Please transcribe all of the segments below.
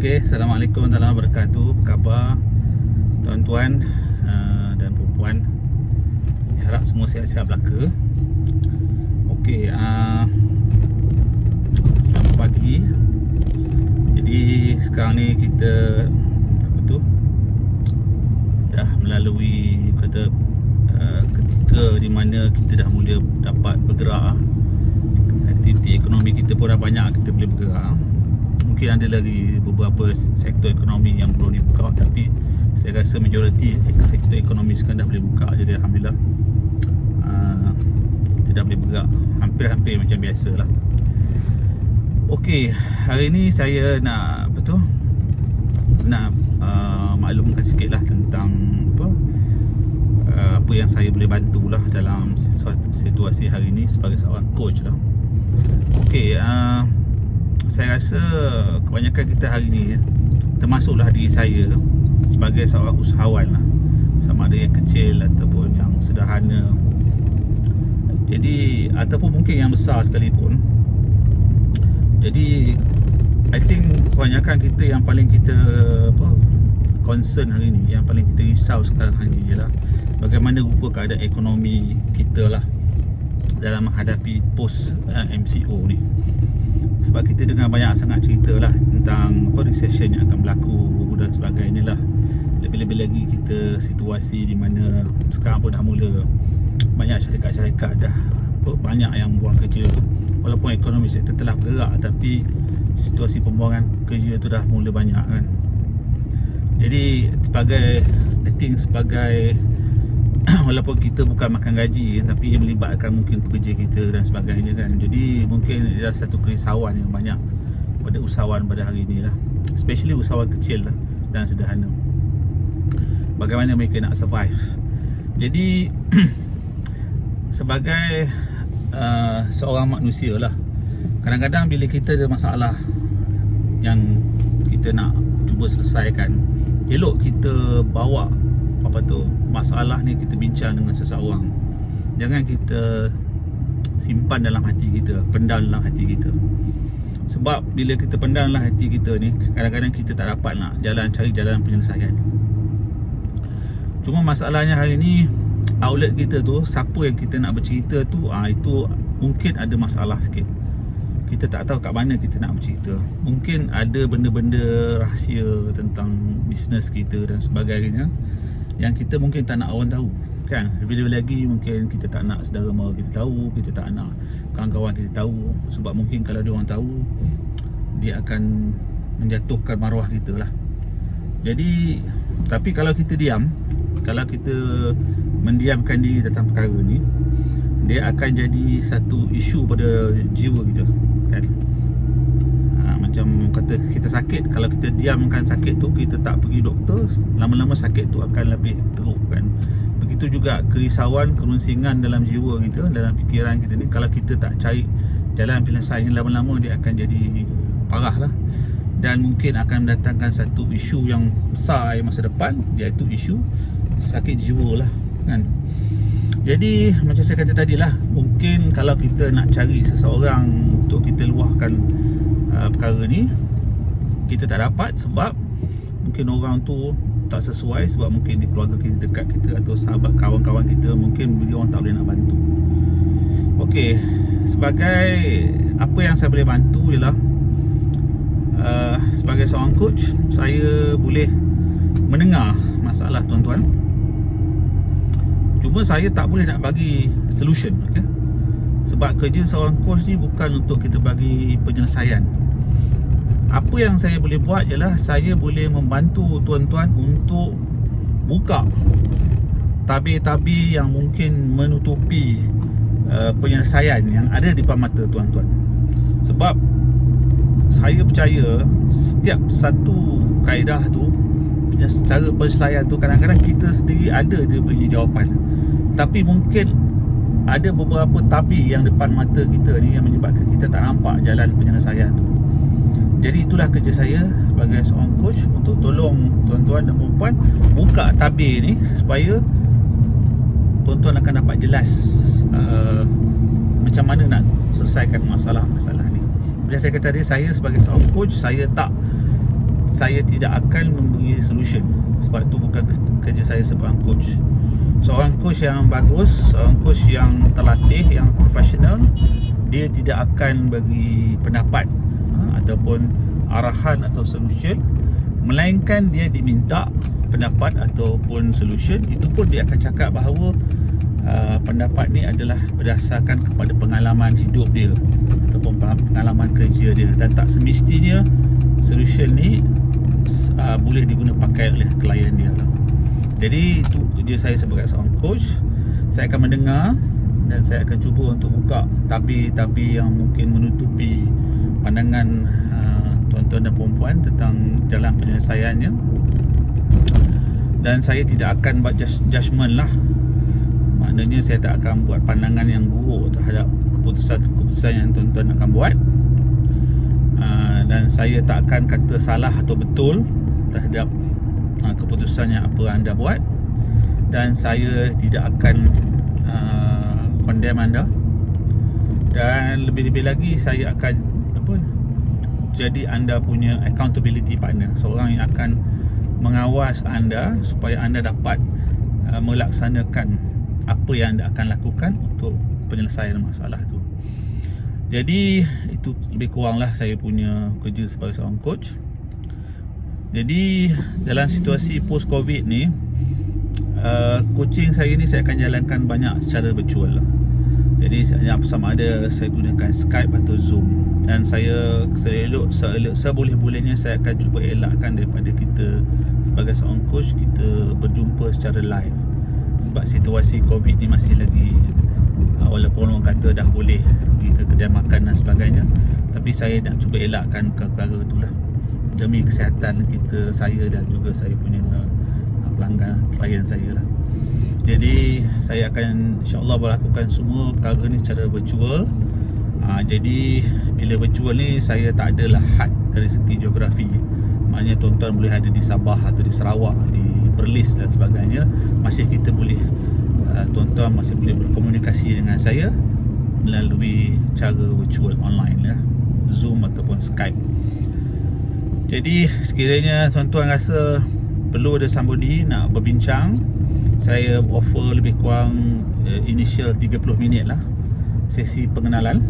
Okey, Assalamualaikum warahmatullahi wabarakatuh. Apa khabar tuan-tuan dan puan-puan? Harap semua sihat-sihat belaka. Okey, selamat pagi. Jadi sekarang ni kita dah melalui ketika di mana kita dah mula dapat bergerak. Aktiviti ekonomi kita pun dah banyak kita boleh bergerak. Mungkin ada lagi beberapa sektor ekonomi yang belum dibuka, tapi saya rasa majoriti sektor ekonomi sekarang dah boleh buka. Jadi Alhamdulillah kita dah boleh bergerak hampir-hampir macam biasa lah. Okey, hari ni saya nak maklumkan sikit lah tentang apa yang saya boleh bantu lah dalam situasi hari ni sebagai seorang coach lah. Okey, saya rasa kebanyakan kita hari ni, termasuklah diri saya, sebagai seorang usahawan lah, sama ada yang kecil ataupun yang sederhana, jadi ataupun mungkin yang besar sekalipun. Jadi I think kebanyakan kita yang paling kita concern hari ni, yang paling kita risau sekarang hari ni ialah bagaimana rupa keadaan ekonomi kita lah dalam menghadapi post MCO ni. Sebab kita dengar banyak sangat cerita lah tentang recession yang akan berlaku dan sebagainya lah. Lebih-lebih lagi kita situasi di mana sekarang pun dah mula banyak syarikat-syarikat dah banyak yang buang kerja. Walaupun ekonomi sektor telah bergerak, tapi situasi pembuangan kerja tu dah mula banyak kan. Jadi sebagai walaupun kita bukan makan gaji, tapi ia melibatkan mungkin pekerja kita dan sebagainya kan. Jadi mungkin ada satu kerisauan yang banyak pada usahawan pada hari ni lah, especially usahawan kecil lah dan sederhana, bagaimana mereka nak survive. Jadi sebagai seorang manusia lah, kadang-kadang bila kita ada masalah yang kita nak cuba selesaikan, elok kita bawa masalah ni kita bincang dengan seseorang. Jangan kita simpan dalam hati kita, pendam dalam hati kita. Sebab bila kita pendam dalam hati kita ni, kadang-kadang kita tak dapat nak cari jalan penyelesaian. Cuma masalahnya hari ni, outlet kita tu, siapa yang kita nak bercerita tu, itu mungkin ada masalah sikit. Kita tak tahu kat mana kita nak bercerita. Mungkin ada benda-benda rahsia tentang bisnes kita dan sebagainya yang kita mungkin tak nak orang tahu kan. Lebih-lebih lagi mungkin kita tak nak saudara mara kita tahu, kita tak nak kawan-kawan kita tahu. Sebab mungkin kalau dia orang tahu, dia akan menjatuhkan maruah kita lah. Jadi, tapi kalau kita diam, kalau kita mendiamkan diri tentang perkara ni, dia akan jadi satu isu pada jiwa kita kan. Macam kata kita sakit, kalau kita diamkan sakit tu, kita tak pergi doktor, lama-lama sakit tu akan lebih teruk kan. Begitu juga kerisauan, kerunsingan dalam jiwa kita, dalam fikiran kita ni, kalau kita tak cari jalan penyelesaian, lama-lama dia akan jadi parah lah. Dan mungkin akan mendatangkan satu isu yang besar masa depan, iaitu isu sakit jiwa lah kan. Jadi macam saya kata tadi lah, mungkin kalau kita nak cari seseorang untuk kita luahkan perkara ni, kita tak dapat sebab mungkin orang tu tak sesuai, sebab mungkin di keluarga kita, dekat kita, atau sahabat kawan-kawan kita, mungkin dia orang tak boleh nak bantu. Okey, sebagai apa yang saya boleh bantu ialah sebagai seorang coach, saya boleh mendengar masalah tuan-tuan. Cuma saya tak boleh nak bagi solution, okay? Sebab kerja seorang coach ni bukan untuk kita bagi penyelesaian. Apa yang saya boleh buat ialah saya boleh membantu tuan-tuan untuk buka tabir-tabir yang mungkin menutupi penyelesaian yang ada di depan mata tuan-tuan. Sebab saya percaya setiap satu kaedah tu, cara penyelesaian tu, kadang-kadang kita sendiri ada je punya jawapan, tapi mungkin ada beberapa tabir yang depan mata kita ni yang menyebabkan kita tak nampak jalan penyelesaian tu. Jadi itulah kerja saya sebagai seorang coach, untuk tolong tuan-tuan dan puan buka tabir ni supaya tuan-tuan akan dapat jelas macam mana nak selesaikan masalah-masalah ni. Bila saya kata tadi, saya sebagai seorang coach, saya tak saya tidak akan memberi solution, sebab itu bukan kerja saya seorang coach. Seorang coach yang bagus, seorang coach yang terlatih, yang profesional, dia tidak akan bagi pendapat ataupun arahan atau solution, melainkan dia diminta pendapat ataupun solution. Itu pun dia akan cakap bahawa pendapat ni adalah berdasarkan kepada pengalaman hidup dia ataupun pengalaman kerja dia, dan tak semestinya solution ni boleh diguna pakai oleh klien dia lah. Jadi itu kerja saya sebagai seorang coach. Saya akan mendengar dan saya akan cuba untuk buka tabir-tabir yang mungkin menutupi pandangan tuan-tuan dan puan-puan tentang jalan penyelesaiannya. Dan saya tidak akan buat judgement lah. Maknanya saya tak akan buat pandangan yang buruk terhadap keputusan yang tuan-tuan akan buat. Dan saya tak akan kata salah atau betul terhadap keputusan yang apa anda buat. Dan saya tidak akan condemn anda. Dan lebih-lebih lagi saya akan jadi anda punya accountability partner, seorang yang akan mengawas anda supaya anda dapat melaksanakan apa yang anda akan lakukan untuk penyelesaian masalah tu. Jadi itu lebih kuranglah saya punya kerja sebagai seorang coach. Jadi dalam situasi post covid ni, coaching saya ni saya akan jalankan banyak secara virtual lah. Jadi sama ada saya gunakan Skype atau Zoom. Dan saya seboleh-bolehnya saya akan cuba elakkan daripada kita sebagai seorang coach kita berjumpa secara live. Sebab situasi covid ni masih lagi, walaupun orang kata dah boleh pergi ke kedai makan dan sebagainya, tapi saya nak cuba elakkan perkara itulah demi kesihatan kita, saya dan juga saya punya pelanggan, klien saya lah. Jadi saya akan insyaAllah melakukan semua perkara ni secara virtual. Jadi bila virtual ni saya tak adalah had dari segi geografi. Maknanya tuan-tuan boleh ada di Sabah atau di Sarawak, di Perlis dan sebagainya, masih kita boleh tuan-tuan masih boleh berkomunikasi dengan saya melalui cara virtual online ya, Zoom ataupun Skype. Jadi sekiranya tuan-tuan rasa perlu ada somebody nak berbincang, saya offer lebih kurang initial 30 minit lah sesi pengenalan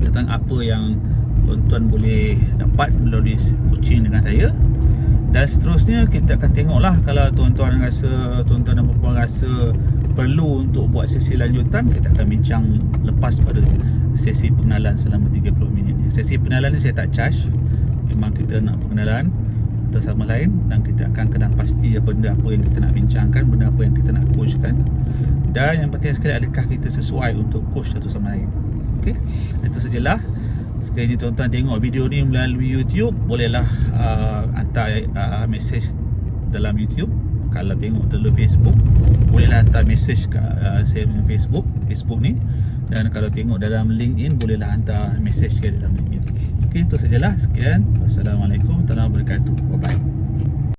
tentang apa yang tuan-tuan boleh dapat melalui coaching dengan saya. Dan seterusnya kita akan tengoklah, kalau tuan-tuan rasa, tuan-tuan dan puan rasa perlu untuk buat sesi lanjutan, kita akan bincang lepas pada sesi pengenalan selama 30 minit ni. Sesi pengenalan ni saya tak charge, memang kita nak pengenalan antara sama lain, dan kita akan kenal pasti benda apa yang kita nak bincangkan, benda apa yang kita nak coachkan, dan yang penting sekali adakah kita sesuai untuk coach satu sama lain. Okey, itu sajalah. Sekali tuan-tuan tengok video ni melalui YouTube, bolehlah hantar mesej dalam YouTube. Kalau tengok dalam Facebook, bolehlah hantar mesej kat saya punya Facebook ni. Dan kalau tengok dalam LinkedIn, bolehlah hantar mesej ke dalam LinkedIn. Okey, itu sajalah. Sekian. Wassalamualaikum warahmatullahi wabarakatuh. Bye bye.